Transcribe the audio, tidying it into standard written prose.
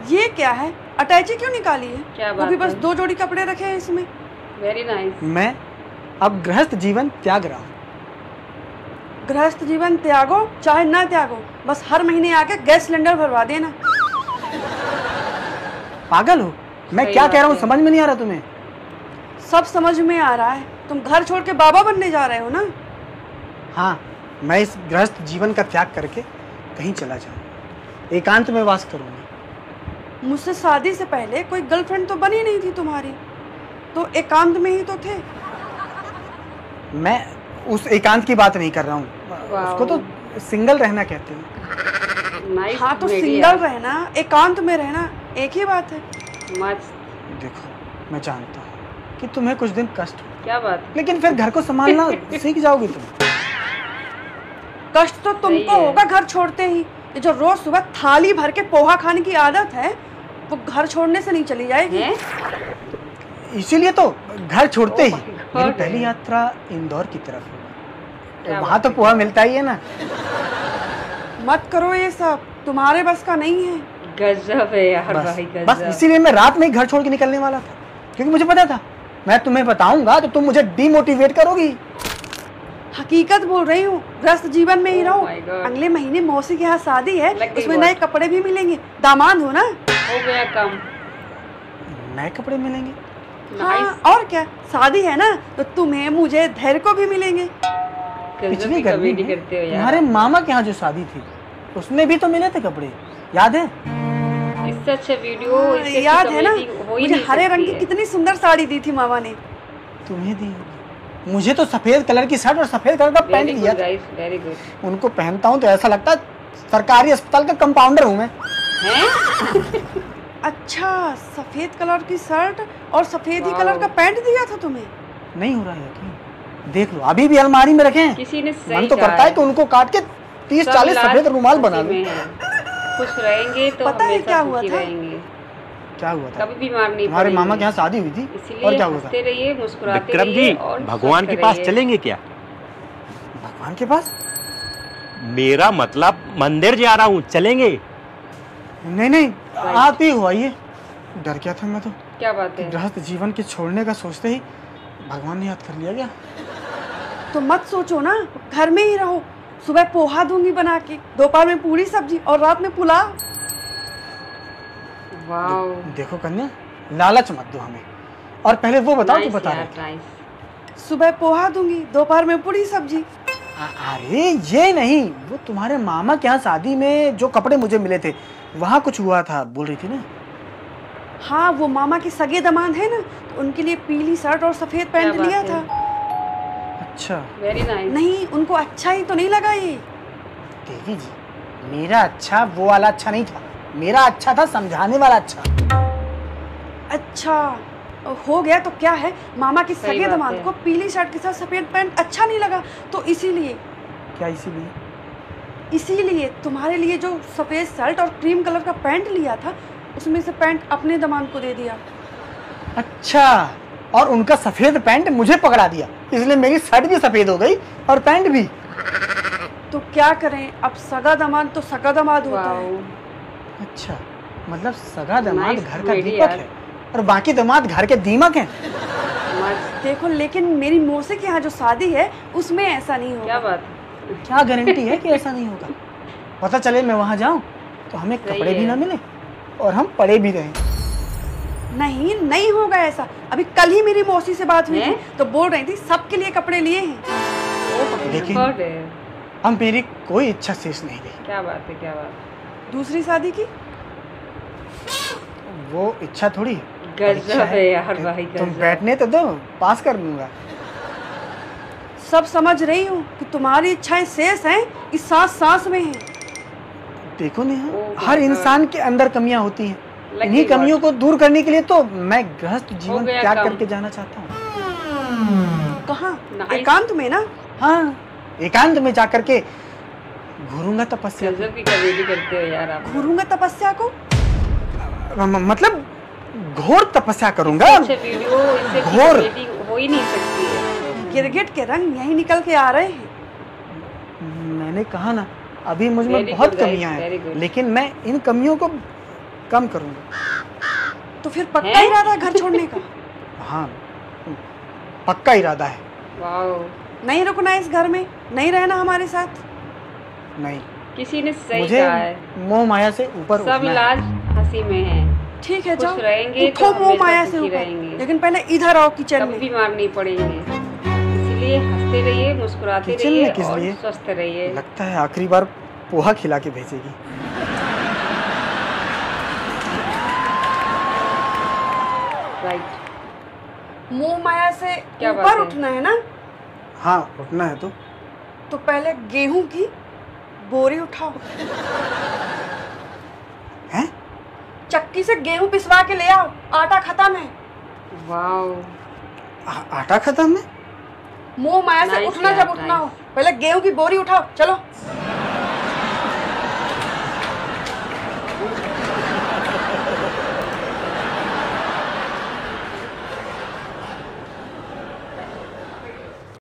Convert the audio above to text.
ये क्या है? अटैची क्यों निकाली है? क्या वो बात भी बस है? 2 जोड़ी कपड़े रखे हैं इसमें। Very nice. मैं अब गृहस्थ जीवन त्याग रहा हूँ। गृहस्थ जीवन त्यागो चाहे ना त्यागो, बस हर महीने आके गैस सिलेंडर भरवा देना। पागल हो? मैं सही क्या बात कह रहा हूँ है। समझ में नहीं आ रहा तुम्हें? सब समझ में आ रहा है। तुम घर छोड़ के बाबा बनने जा रहे हो ना? हाँ, मैं इस गृहस्थ जीवन का त्याग करके कहीं चला जाऊँ, एकांत में वास करूँगा। मुझसे शादी से पहले कोई गर्लफ्रेंड तो बनी नहीं थी तुम्हारी, तो एकांत में ही तो थे। मैं उस एकांत की बात नहीं कर रहा हूँ, वाओ। उसको तो सिंगल रहना कहते हैं। नाइस। हाँ तो सिंगल रहना एकांत में रहना एक ही बात है। मस्त। देखो, मैं जानता हूँ कि तुम्हें कुछ दिन कष्ट हो, क्या बात है? लेकिन फिर घर को संभालना सीख जाओगी तुम। कष्ट तो तुमको सही है। होगा घर छोड़ते ही। ये जो रोज सुबह थाली भर के पोहा खाने की आदत है, वो घर छोड़ने से नहीं चली जाएगी। हैं? इसीलिए तो घर छोड़ते ही Oh my God। मेरी पहली यात्रा इंदौर की तरफ क्या है। वहाँ बात तो है? पोहा मिलता ही है ना। मत करो ये सब, तुम्हारे बस का नहीं है। गजब है यार बस भाई, गजब। बस इसीलिए मैं रात में ही घर छोड़ के निकलने वाला था, क्योंकि मुझे पता था मैं तुम्हें बताऊंगा तो तुम मुझे डीमोटिवेट करोगी। हकीकत बोल रही हूँ, ग्रस्त जीवन में ही Oh रहो। my God। अगले महीने मौसी के यहाँ शादी है, लग गई उसमें बात। नए कपड़े भी मिलेंगे। दामाद हो ना? हो गया कम। नए कपड़े मिलेंगे? नाइस। हाँ और क्या, शादी है ना तो तुम्हें मुझे धैर्य को भी मिलेंगे। गजब पिछली की गर्मी कॉमेडी में करते हो यार। तुम्हारे मामा के यहाँ जो शादी थी उसमें भी तो मिले थे कपड़े, याद है? इससे अच्छा वीडियो, इससे अच्छी याद है ना, कॉमेडी हो ही मुझे नहीं हरे सकती रंग की है। कितनी सुंदर साड़ी दी थी मामा ने। तुम्हें दी होगी। मुझे तो सफेद कलर की शर्ट और सफेद कलर का पैंट वेरी दिया गुड था। Guys, very good. उनको पहनता हूँ तो ऐसा लगता है सरकारी अस्पताल का कंपाउंडर हूँ मैं। हैं? अच्छा, सफेद कलर की शर्ट और सफेद ही वाओ। कलर का पैंट दिया था तुम्हें? नहीं हो रहा है यकीन? देख लो, अभी भी अलमारी में रखे हैं। किसी ने सही मन तो कहा करता है कि उनको काट के 30-40 सब सफेद लास्ट रुमाल बना उसी लूं। में है। खुश रहेंगे तो पता है हमेशा क्या हुआ सुखी था? रहेंगे, क्या हुआ था? कभी बीमार नहीं तुम्हारे पड़ेंगे। मामा के यहाँ शादी हुई थी और इसलिए क्या हुआ था? हंसते रहिए, मुस्कुराते विक्रम रहिए जी, और भगवान के स्वस्थ पास रहिए। चलेंगे क्या? भगवान के पास? मेरा मतलब मंदिर जा रहा हूँ, चलेंगे? नहीं नहीं, आते ही हुआ ये। डर गया था मैं तो। क्या बात है? गृहस्थ जीवन के छोड़ने का सोचते ही भगवान ने याद कर लिया क्या? तो मत सोचो ना, घर में ही रहो। सुबह पोहा दूंगी बना के, दोपहर में पूरी सब्जी और रात में पुलाव। वाओ, देखो कन्या, लालच मत दो हमें। और पहले वो बताओ जो बता रहे थे। नाइस। सुबह पोहा दूंगी, दोपहर में पूरी सब्जी। अरे ये नहीं, वो तुम्हारे मामा के यहाँ शादी में जो कपड़े मुझे मिले थे वहाँ कुछ हुआ था बोल रही थी ना? हाँ, वो मामा के सगे दामाद है ना, तो उनके लिए पीली शर्ट और सफेद पैंट बात लिया है? था। अच्छा वेरी नाइस। नहीं, उनको अच्छा ही तो नहीं लगा ये। देवी जी, मेरा अच्छा वो वाला अच्छा नहीं था, मेरा अच्छा था समझाने वाला अच्छा। अच्छा हो गया तो क्या है, मामा के सही सगे बात दामाद है। को पीली शर्ट के साथ सफेद पैंट अच्छा नहीं लगा, तो इसीलिए क्या इसीलिए? इसीलिए तुम्हारे लिए जो सफेद शर्ट और क्रीम कलर का पैंट लिया था, उसमें से पैंट अपने दामाद को दे दिया। अच्छा, और उनका सफेद पैंट मुझे पकड़ा दिया, इसलिए मेरी शर्ट भी सफेद हो गई और पैंट भी। तो क्या करें, अब सगा दामाद तो सगा दामाद होता है। वाओ, अच्छा, मतलब सगा दामाद Nice घर का lady दीपक यार। है और बाकी दामाद घर के दीमक हैं। मस्त। देखो, लेकिन मेरी मौसी के यहाँ जो शादी है उसमें ऐसा नहीं क्या होगा। बात है? क्या गारंटी है कि ऐसा नहीं होगा? पता चले मैं वहां जाऊं तो हमें सही कपड़े भी है। ना मिले और हम पड़े भी रहें। नहीं, नहीं होगा ऐसा। अभी कल ही मेरी मौसी से बात हुई थी, हैं? तो बोल रही थी सबके लिए कपड़े लिए हैं। लेकिन गॉड है। हम मेरी कोई इच्छा शेष नहीं रही। क्या बात है, क्या बात। दूसरी शादी की वो इच्छा थोड़ी है, गजब परीक्षा है यार भाई, तुम गजब। बैठने तो दो, पास कर लूंगा। सब समझ रही हूँ कि तुम्हारी इच्छाएं शेष हैं, इस सांस सांस में हैं। देखो Neha, Oh her my God। इंसान के अंदर कमियां होती हैं। Lucky इन्हीं God। कमियों को दूर करने के लिए तो मैं गृहस्थ जीवन गया त्याग काम। करके जाना चाहता हूँ। कहाँ? Nice। एकांत में ना? हाँ, एकांत में जाकर के घूरूंगा तपस्या। गजब की कॉमेडी करते हो यार आप। घूरूंगा तपस्या को? मतलब घोर तपस्या करूंगा। अच्छा वीडियो, इससे घोर। कॉमेडी हो ही नहीं सकती है। गिरगिट के रंग यही निकल के आ रहे हैं। मैंने कहा ना, अभी मुझ में Very बहुत good guys, कमियां very हैं, good। लेकिन मैं इन कमियों को कम करूँगा। तो फिर पक्का इरादा है घर छोड़ने का? हाँ, पक्का इरादा है। वाओ, नहीं रुकना इस घर में, नहीं रहना हमारे साथ? नहीं, किसी ने सही मुझे कहा है। मोह माया से ऊपर सब उठना है। इलाज हंसी में है। ठीक है, खुश जाओ रहेंगे उठो तो मोह हमेशा माया से सुखी ऊपर, रहेंगे। लेकिन पहले इधर आओ किचन कब में। बीमार नहीं पड़ेंगे। इसलिए हंसते रहिए, मुस्कुराते किचन में रहिए किस और लिए? स्वस्थ रहिए। लगता है आखिरी बार पोहा खिला के भेजेगी। राइट। मोह माया से क्या बात ऊपर है? उठना है ना? हाँ, उठना है तो पहले गेहूं की बोरी उठाओ। हैं? चक्की से गेहूं पिसवा के ले आओ, आटा खत्म है। वाओ, आटा खत्म है? मोह माया से Nice उठना यार, जब उठना हो, पहले गेहूं की बोरी उठाओ, चलो।